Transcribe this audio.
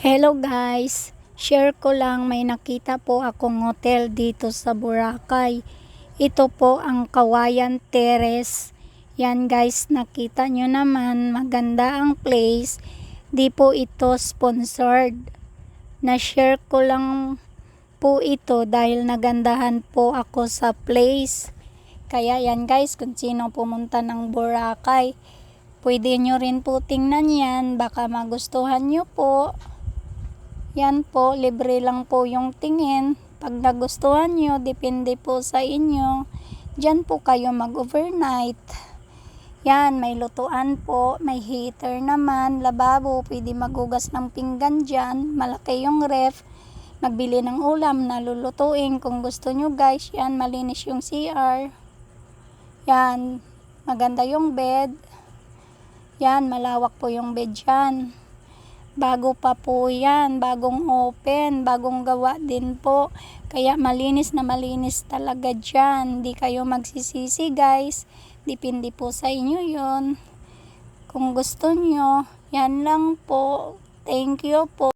Hello guys, share ko lang, may nakita po akong hotel dito sa Boracay. Ito po ang Kawayan Terrace. Yan guys, nakita nyo naman, maganda ang place. Di po ito sponsored. Na-share ko lang po ito dahil nagandahan po ako sa place. Kaya yan guys, kung sino pumunta ng Boracay, pwede nyo rin po tingnan yan, baka magustuhan nyo po. Yan po, libre lang po yung tingin. Pag nagustuhan nyo, depende po sa inyo. Diyan po kayo mag-overnight. Yan, may lutuan po, may heater naman, lababo, pwede magugas ng pinggan dyan. Malaki yung ref. Magbili ng ulam na lulutuin kung gusto nyo guys. Yan, malinis yung CR. Yan, maganda yung bed. Yan, malawak po yung bed dyan. Bago pa po yan, bagong open, bagong gawa din po. Kaya malinis na malinis talaga dyan. Di kayo magsisisi guys. Depende po sa inyo yon. Kung gusto nyo, yan lang po. Thank you po.